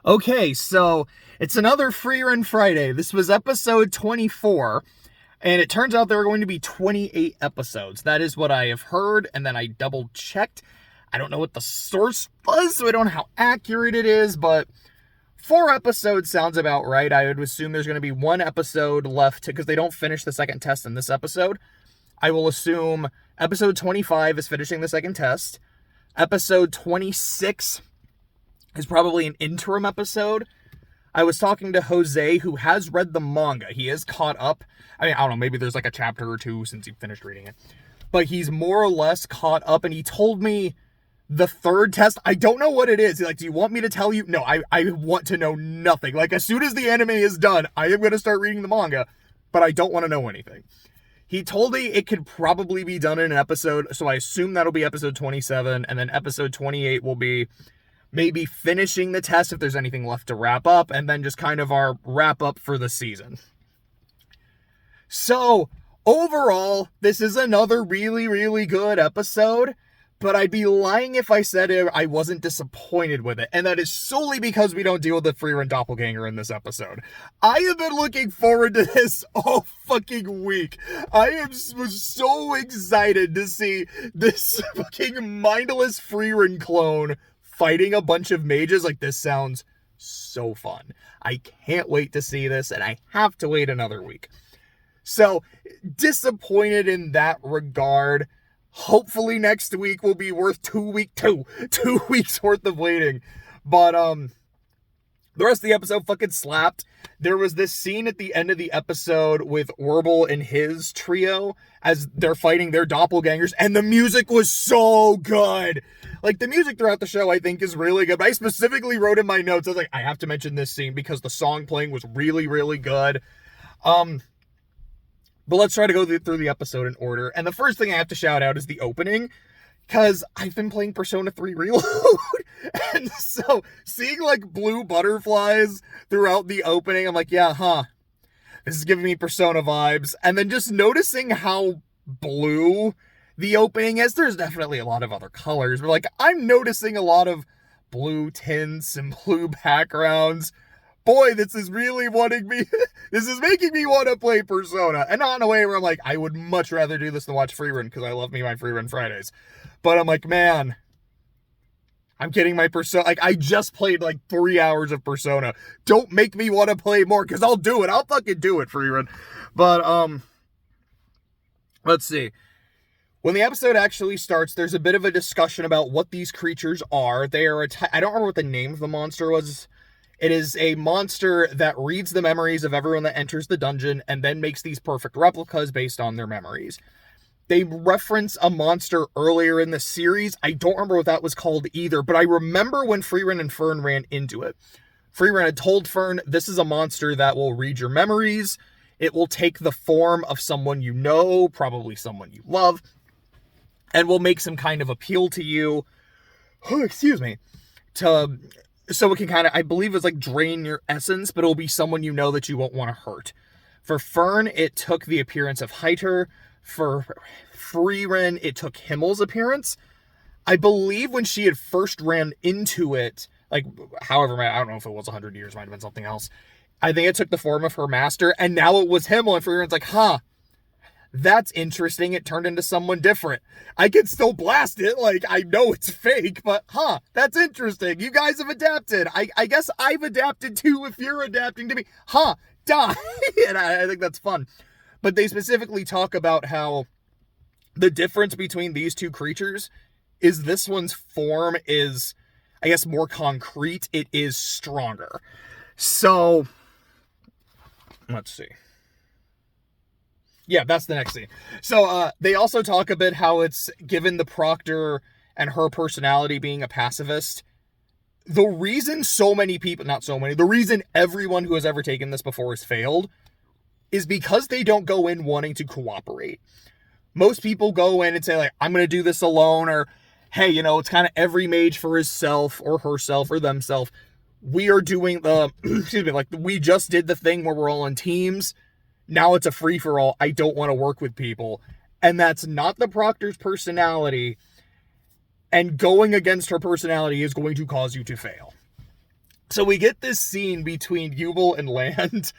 Okay, so it's another Frieren Friday. This was episode 24, and it turns out there are going to be 28 episodes. That is what I have heard, and then I double checked. I don't know what the source was, so I don't know how accurate it is, but 4 episodes sounds about right. I would assume there's going to be 1 episode left because they don't finish the second test in this episode. I will assume episode 25 is finishing the second test. Episode 26 is probably an interim episode. I was talking to Jose, who has read the manga. He is caught up. I mean, I don't know, maybe there's like a chapter or two since he finished reading it. But he's more or less caught up, and he told me the third test, I don't know what it is. He's like, do you want me to tell you? No, I want to know nothing. Like, as soon as the anime is done, I am going to start reading the manga, but I don't want to know anything. He told me it could probably be done in an episode, so I assume that'll be episode 27, and then episode 28 will be maybe finishing the test if there's anything left to wrap up, and then just kind of our wrap up for the season. So, overall, this is another really, really good episode, but I'd be lying if I said I wasn't disappointed with it, and that is solely because we don't deal with the Frieren doppelganger in this episode. I have been looking forward to this all fucking week. Was so excited to see this fucking mindless Frieren clone fighting a bunch of mages. Like, this sounds so fun. I can't wait to see this, and I have to wait another week. So, disappointed in that regard. Hopefully next week will be worth 2 weeks worth of waiting. But, the rest of the episode fucking slapped. There was this scene at the end of the episode with Orbital and his trio as they're fighting their doppelgangers, and the music was so good. Like, the music throughout the show, I think, is really good. But I specifically wrote in my notes, I was like, I have to mention this scene because the song playing was really, really good. But let's try to go through the episode in order. And the first thing I have to shout out is the opening, because I've been playing Persona 3 Reload, and so seeing, like, blue butterflies throughout the opening, I'm like, yeah, this is giving me Persona vibes. And then just noticing how blue the opening is. There's definitely a lot of other colors, but, like, I'm noticing a lot of blue tints and blue backgrounds. Boy, this is really this is making me want to play Persona. And not in a way where I'm like, I would much rather do this than watch Frieren, because I love me my Frieren Fridays. But I'm like, man, I'm getting my Persona. Like, I just played like 3 hours of Persona. Don't make me want to play more, because I'll do it. I'll fucking do it, Frieren. But, let's see. When the episode actually starts, there's a bit of a discussion about what these creatures are. They are I don't remember what the name of the monster was. It is a monster that reads the memories of everyone that enters the dungeon and then makes these perfect replicas based on their memories. They reference a monster earlier in the series. I don't remember what that was called either, but I remember when Frieren and Fern ran into it. Frieren had told Fern, this is a monster that will read your memories. It will take the form of someone you know, probably someone you love, and will make some kind of appeal to you. Excuse me. So it can kind of, I believe it's like drain your essence, but it'll be someone you know that you won't want to hurt. For Fern, it took the appearance of Heiter. For Frieren, it took Himmel's appearance. I believe when she had first ran into it, like, however, I don't know if it was 100 years, might have been something else. I think it took the form of her master, and now it was Himmel, and Frieren's like, that's interesting. It turned into someone different. I can still blast it. Like, I know it's fake, but that's interesting. You guys have adapted. I guess I've adapted too if you're adapting to me. Die. And I think that's fun. But they specifically talk about how the difference between these two creatures is this one's form is, I guess, more concrete. It is stronger. So, let's see. Yeah, that's the next scene. So, they also talk a bit how it's given the Proctor and her personality being a pacifist. The reason the reason everyone who has ever taken this before has failed is because they don't go in wanting to cooperate. Most people go in and say, like, I'm going to do this alone, or, hey, it's kind of every mage for himself or herself or themselves. We are doing we just did the thing where we're all in teams. Now it's a free-for-all. I don't want to work with people. And that's not the Proctor's personality. And going against her personality is going to cause you to fail. So we get this scene between Yubel and Land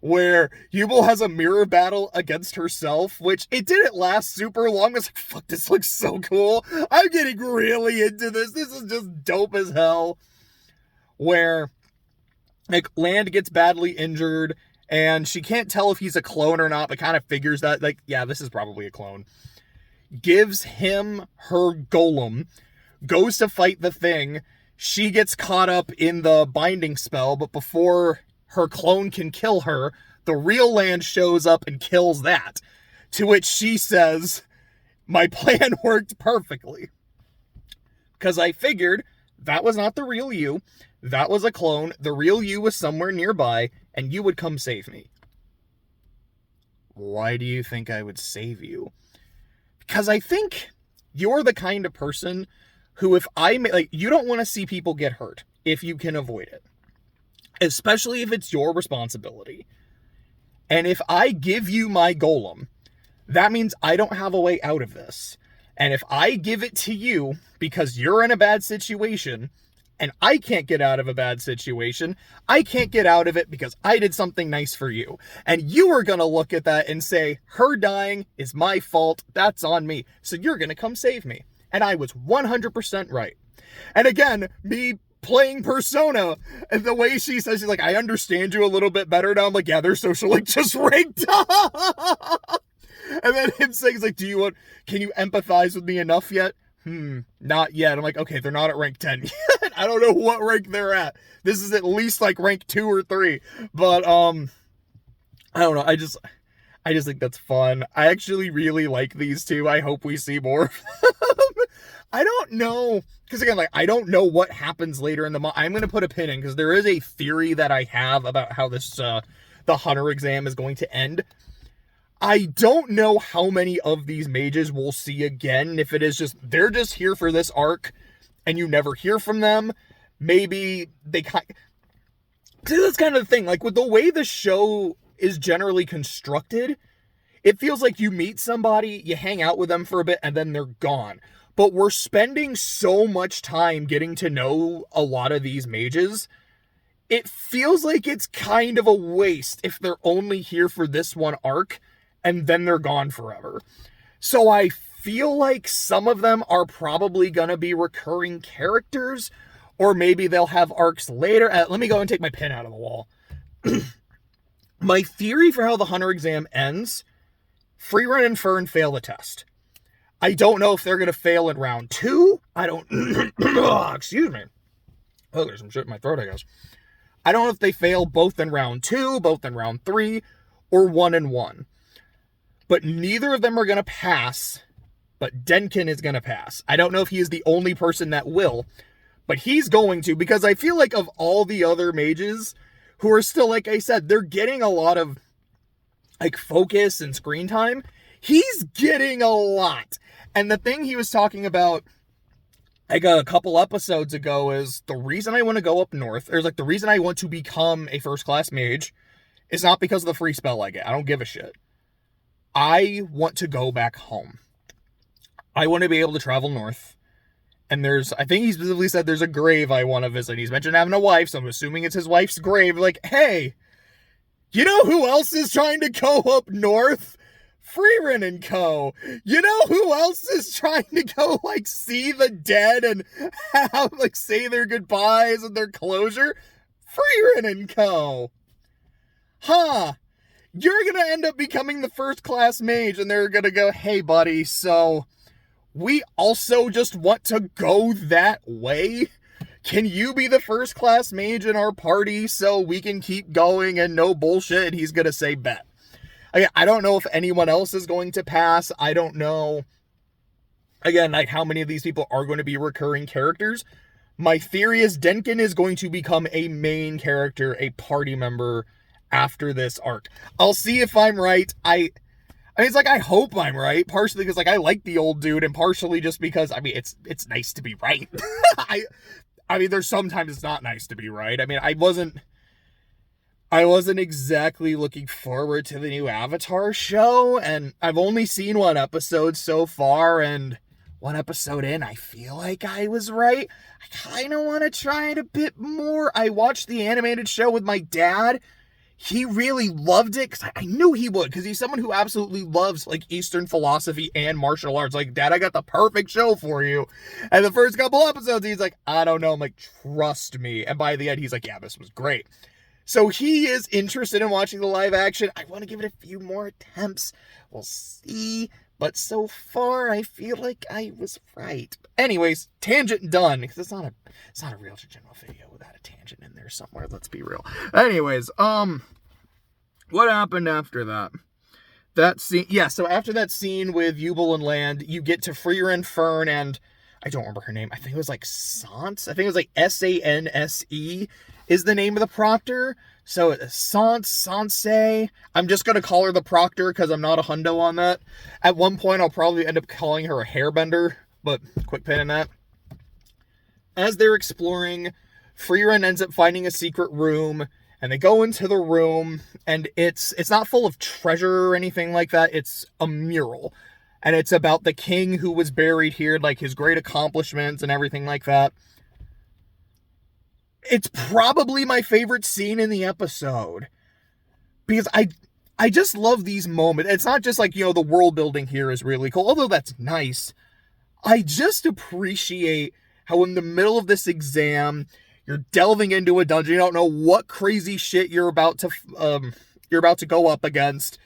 where Yubel has a mirror battle against herself, which it didn't last super long. I was like, fuck, this looks so cool. I'm getting really into this. This is just dope as hell. Where, like, Land gets badly injured, and she can't tell if he's a clone or not, but kind of figures that, like, yeah, this is probably a clone. Gives him her golem, goes to fight the thing. She gets caught up in the binding spell, but before her clone can kill her, the real Land shows up and kills that. To which she says, my plan worked perfectly. Because I figured that was not the real you. That was a clone. The real you was somewhere nearby, and you would come save me. Why do you think I would save you? Because I think you're the kind of person who, if you don't want to see people get hurt if you can avoid it. Especially if it's your responsibility. And if I give you my golem, that means I don't have a way out of this. And if I give it to you because you're in a bad situation, and I can't get out of a bad situation, I can't get out of it because I did something nice for you. And you are going to look at that and say, her dying is my fault, that's on me. So you're going to come save me. And I was 100% right. And again, me playing Persona, and the way she says, she's like, I understand you a little bit better now. I'm like, yeah, their social link just ranked up. And then him saying, like, can you empathize with me enough yet? Not yet. I'm like, okay, they're not at rank 10 yet. I don't know what rank they're at. This is at least like rank 2 or 3. But, I don't know. I just think that's fun. I actually really like these two. I hope we see more of them. I don't know. Because again, like, I don't know what happens later in the month. I'm going to put a pin in because there is a theory that I have about how this, the Hunter exam is going to end. I don't know how many of these mages we'll see again. If it is just, they're just here for this arc and you never hear from them. Maybe they see, that's kind of the thing. Like, with the way the show is generally constructed, it feels like you meet somebody, you hang out with them for a bit, and then they're gone. But we're spending so much time getting to know a lot of these mages. It feels like it's kind of a waste if they're only here for this one arc and then they're gone forever. So I feel like some of them are probably going to be recurring characters, or maybe they'll have arcs later. Let me go and take my pen out of the wall. My theory for how the Hunter exam ends, Frieren and Frieren fail the test. I don't know if they're going to fail in round 2. I don't... excuse me. Oh, there's some shit in my throat, I guess. I don't know if they fail both in round 2, both in round 3, or 1 and 1. But neither of them are going to pass, but Denkin is going to pass. I don't know if he is the only person that will, but he's going to, because I feel like of all the other mages who are still, like I said, they're getting a lot of, like, focus and screen time. He's getting a lot. And the thing he was talking about, like, a couple episodes ago is the reason I want to go up north, or like the reason I want to become a first-class mage is not because of the free spell I get. I don't give a shit. I want to go back home. I want to be able to travel north. And I think he specifically said there's a grave I want to visit. He's mentioned having a wife, so I'm assuming it's his wife's grave. Like, hey, you know who else is trying to go up north? Frieren and co. You know who else is trying to go, like, see the dead and have, like, say their goodbyes and their closure? Frieren and co. Huh. You're going to end up becoming the first-class mage, and they're going to go, hey, buddy, so we also just want to go that way? Can you be the first-class mage in our party so we can keep going and no bullshit? And he's going to say, bet. I don't know if anyone else is going to pass. I don't know, again, like, how many of these people are going to be recurring characters. My theory is Denkin is going to become a main character, a party member, after this arc. I'll see if I'm right. I mean, it's like, I hope I'm right, partially because, like, I like the old dude, and partially just because, I mean, it's nice to be right. I mean, there's sometimes it's not nice to be right. I mean, I wasn't exactly looking forward to the new Avatar show, and I've only seen one episode so far, and one episode in, I feel like I was right. I kind of want to try it a bit more. I watched the animated show with my dad. He really loved it, because I knew he would, because he's someone who absolutely loves, like, Eastern philosophy and martial arts. Like, Dad, I got the perfect show for you. And the first couple episodes, he's like, I don't know. I'm like, trust me. And by the end, he's like, yeah, this was great. So he is interested in watching the live action. I want to give it a few more attempts. We'll see. But so far, I feel like I was right. Anyways, tangent done. Because it's not a real JJNW video without a tangent in there somewhere. Let's be real. Anyways, what happened after that? That scene, yeah, so after that scene with Yubel and Land, you get to Frieren, Fern, and I don't remember her name. I think it was like Sanse. I think it was like Sanse is the name of the proctor. So Sanse. I'm just going to call her the proctor because I'm not a hundo on that. At one point, I'll probably end up calling her a hairbender, but quick pin in that. As they're exploring, Frieren ends up finding a secret room, and they go into the room, and it's not full of treasure or anything like that. It's a mural, and it's about the king who was buried here, like his great accomplishments and everything like that. It's probably my favorite scene in the episode, because I just love these moments. It's not just like, you know, the world building here is really cool, although that's nice. I just appreciate how in the middle of this exam, you're delving into a dungeon, you don't know what crazy shit you're about to go up against.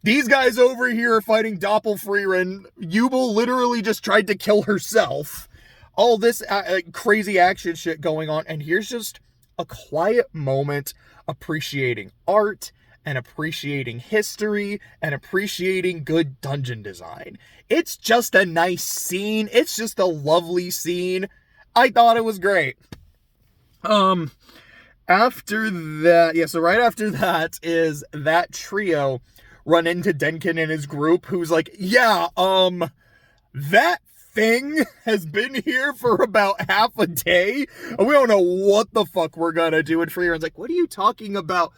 These guys over here are fighting Frieren. Yubel literally just tried to kill herself. All this crazy action shit going on, and here's just a quiet moment appreciating art and appreciating history and appreciating good dungeon design. It's just a nice scene. It's just a lovely scene. I thought it was great. After that, yeah, so right after that is that trio run into Denkin and his group, who's like, yeah, that thing has been here for about half a day, and we don't know what the fuck we're gonna do. And Frieren's like, what are you talking about?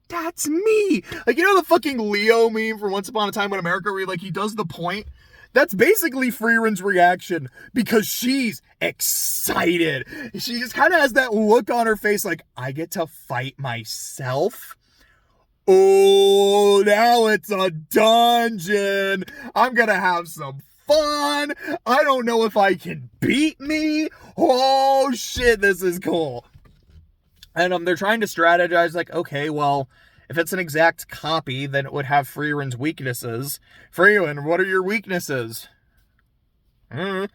That's me! Like, you know the fucking Leo meme from Once Upon a Time in America where, like, he does the point? That's basically Frieren's reaction, because she's excited. She just kind of has that look on her face like, I get to fight myself? Oh, now it's a dungeon! I'm gonna have some fun! I don't know if I can beat me! Oh shit, this is cool! And they're trying to strategize, like, okay, well, if it's an exact copy, then it would have Frieren's weaknesses. Frieren, what are your weaknesses? I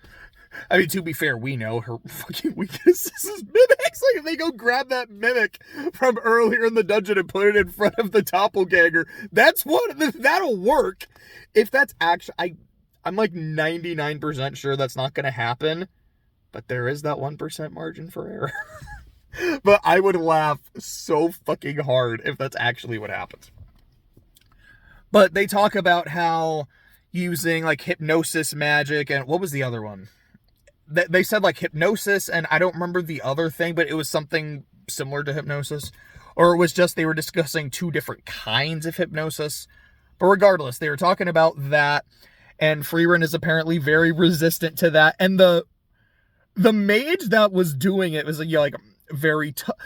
mean, to be fair, we know her fucking weaknesses is mimics. Like, if they go grab that mimic from earlier in the dungeon and put it in front of the doppelganger, that'll work. If that's actually, I'm like 99% sure that's not going to happen, but there is that 1% margin for error. But I would laugh so fucking hard if that's actually what happens. But they talk about how using, like, hypnosis magic, and what was the other one? They said, like, hypnosis, and I don't remember the other thing, but it was something similar to hypnosis. Or it was just they were discussing two different kinds of hypnosis. But regardless, they were talking about that, and Frieren is apparently very resistant to that. And the mage that was doing it was, you know, like, very tough.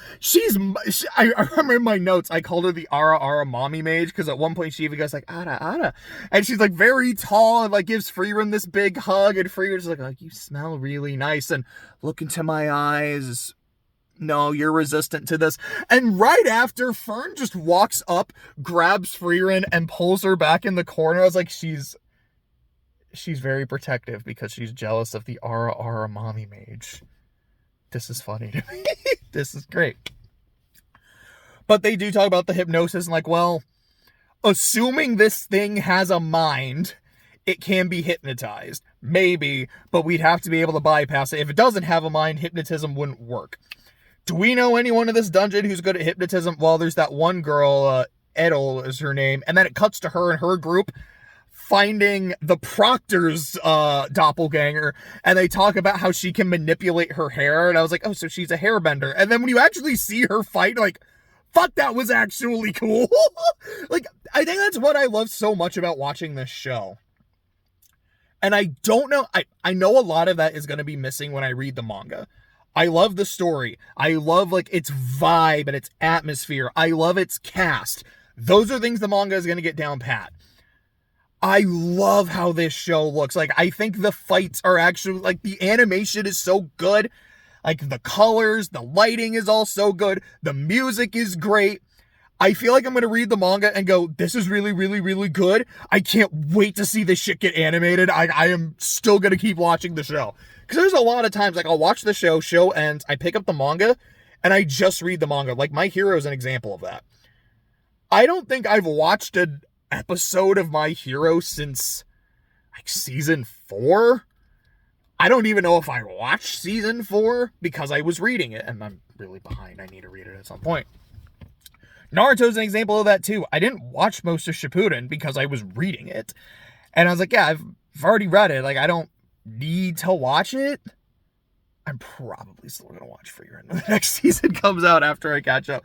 I remember in my notes, I called her the Ara mommy mage, because at one point she even goes like, Ara. And she's like very tall and like gives Frieren this big hug, and Frieren's like, oh, you smell really nice, and look into my eyes. No, you're resistant to this. And right after, Fern just walks up, grabs Frieren, and pulls her back in the corner. I was like, she's very protective because she's jealous of the Ara mommy mage. This is funny to me. This is great. But they do talk about the hypnosis and like, well, assuming this thing has a mind, it can be hypnotized. Maybe, but we'd have to be able to bypass it. If it doesn't have a mind, hypnotism wouldn't work. Do we know anyone in this dungeon who's good at hypnotism? Well, there's that one girl, Edel is her name, and then it cuts to her and her group finding the proctor's doppelganger, and they talk about how she can manipulate her hair, and I was like, oh, so she's a hairbender. And then when you actually see her fight, like, fuck, that was actually cool. Like, I think that's what I love so much about watching this show. And I don't know, I know a lot of that is going to be missing when I read the manga. I love the story. I love like its vibe and its atmosphere. I love its cast. Those are things the manga is going to get down pat. I love how this show looks. Like, I think the fights are actually, like, the animation is so good. Like, the colors, the lighting is all so good. The music is great. I feel like I'm going to read the manga and go, this is really, really, really good. I can't wait to see this shit get animated. I am still going to keep watching the show. Because there's a lot of times, like, I'll watch the show ends, I pick up the manga, and I just read the manga. Like, My Hero is an example of that. I don't think I've watched an episode of My Hero since, like, season 4. I don't even know if I watched season 4 because I was reading it, and I'm really behind. I need to read it at some point. Naruto's an example of that too. I didn't watch most of Shippuden because I was reading it. And I was like, yeah, I've already read it. Like, I don't need to watch it. I'm probably still going to watch Frieren when the next season comes out after I catch up.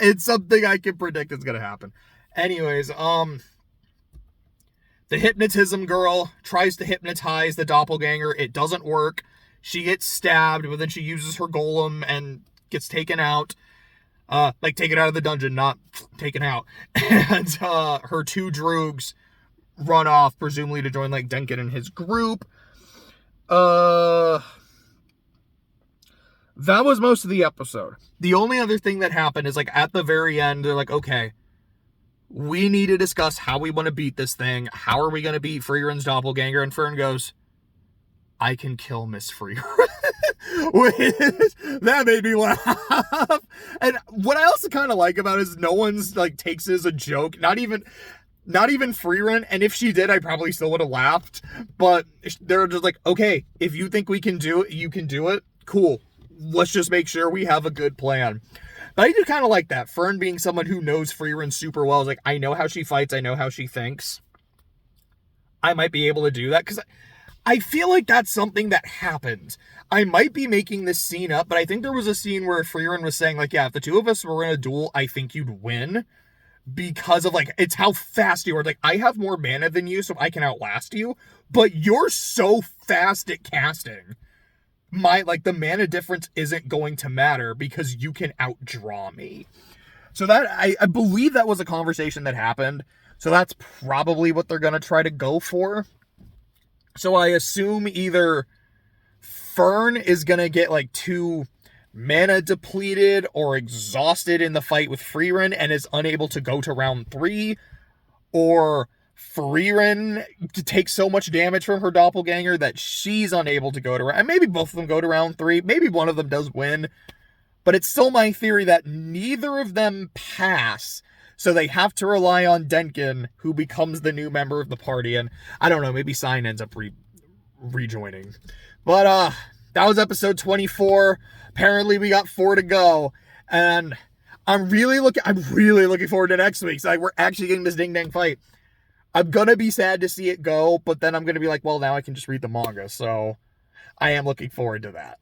It's something I can predict is going to happen. Anyways, the hypnotism girl tries to hypnotize the doppelganger. It doesn't work. She gets stabbed, but then she uses her golem and gets taken out. Like, taken out of the dungeon, not taken out. And her 2 droogs run off, presumably to join, like, Denkin and his group. That was most of the episode. The only other thing that happened is, like, at the very end, they're like, okay, we need to discuss how we want to beat this thing. How are we going to beat Frieren's doppelganger? And Frieren goes, I can kill Miss Frieren. That made me laugh. And what I also kind of like about it is no one's, like, takes it as a joke. Not even Frieren. And if she did, I probably still would have laughed. But they're just like, okay, if you think we can do it, you can do it. Cool. Let's just make sure we have a good plan. But I do kind of like that. Frieren being someone who knows Frieren super well is like, I know how she fights. I know how she thinks. I might be able to do that because I feel like that's something that happens. I might be making this scene up, but I think there was a scene where Frieren was saying, like, yeah, if the 2 of us were in a duel, I think you'd win. Because of, like, it's how fast you are. Like, I have more mana than you, so I can outlast you. But you're so fast at casting. The mana difference isn't going to matter because you can outdraw me. So that, I believe that was a conversation that happened. So that's probably what they're going to try to go for. So I assume either Fern is going to get, like, 2 mana depleted or exhausted in the fight with Frieren and is unable to go to round 3, or Frieren takes so much damage from her doppelganger that she's unable to go to round, and maybe both of them go to round 3, maybe one of them does win, but it's still my theory that neither of them pass, so they have to rely on Denkin, who becomes the new member of the party, and I don't know, maybe Sign ends up rejoining. But that was episode 24. Apparently we got 4 to go, and I'm really looking forward to next week. So, like, we're actually getting this ding dang fight. I'm gonna be sad to see it go, but then I'm gonna be like, well, now I can just read the manga. So I am looking forward to that.